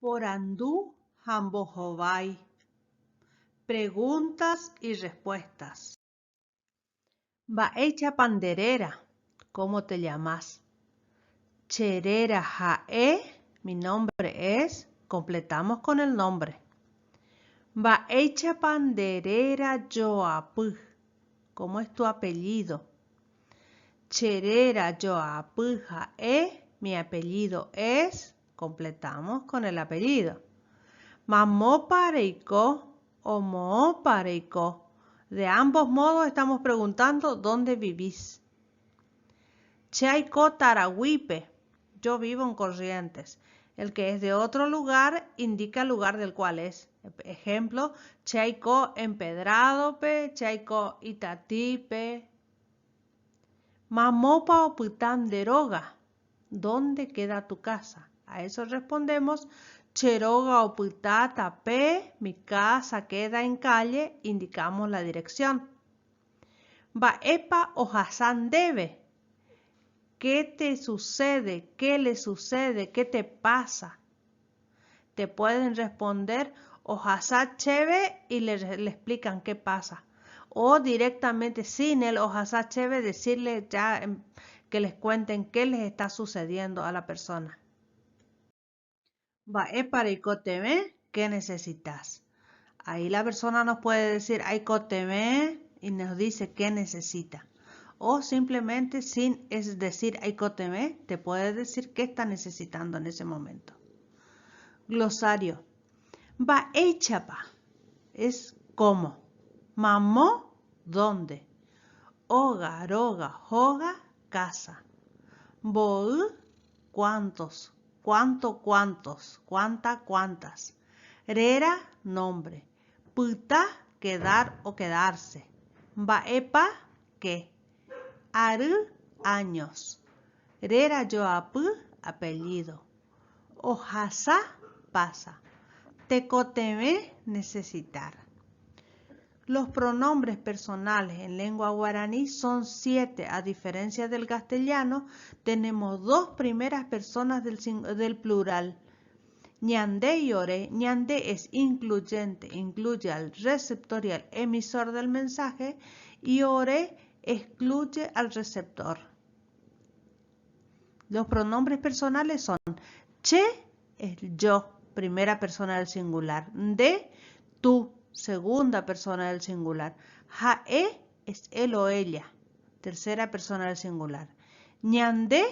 Porandú Jambojovay. Preguntas y respuestas. Baecha panderera, ¿cómo te llamas? Cherera jae, mi nombre es. Completamos con el nombre. Baecha panderera yoapú, ¿cómo es tu apellido? Cherera yoapú jae, mi apellido es. Completamos con el apellido. Mamó pareiko o mo pareiko. De ambos modos estamos preguntando dónde vivís. Chaiko Tarahuipe. Yo vivo en Corrientes. El que es de otro lugar indica el lugar del cual es. Ejemplo, Chaiko Empedradope, Chaiko Itatipe. Mamopa o Putanderoga. ¿Dónde queda tu casa? A eso respondemos. Cheroga o Putata P, mi casa queda en calle, indicamos la dirección. Baepa o Hassan debe. ¿Qué te sucede? ¿Qué le sucede? ¿Qué te pasa? Te pueden responder o Hassan cheve y le explican qué pasa. O directamente sin el o Hassan cheve decirle ya que les cuenten qué les está sucediendo a la persona. Baepareikoteme, ¿qué necesitas? Ahí la persona nos puede decir aikoteme y nos dice qué necesita. O simplemente sin decir aikoteme, te puede decir qué está necesitando en ese momento. Glosario. Baechapa es cómo. Mamó, ¿dónde? Oga, roga, joga, casa. Boú, ¿cuántos? ¿Cuánto, cuántos? ¿Cuánta, cuántas? Rera, nombre. Puta, quedar o quedarse. Baepa, ¿qué? Aru, años. Rera yoapu, apellido. Ojasa, pasa. Tecoteme, necesitar. Los pronombres personales en lengua guaraní son 7. A diferencia del castellano, tenemos 2 primeras personas del plural. Ñandé y oré. Ñandé es incluyente, incluye al receptor y al emisor del mensaje, y oré excluye al receptor. Los pronombres personales son che, el yo, primera persona del singular. De, tú, segunda persona del singular. Jae es él o ella, tercera persona del singular. Ñandé,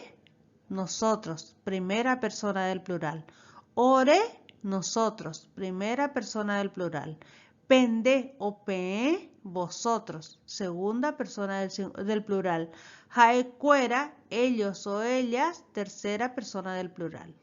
nosotros, primera persona del plural. Ore, nosotros, primera persona del plural. Pende o pe, vosotros, segunda persona del plural. Jaecuera, ellos o ellas, tercera persona del plural.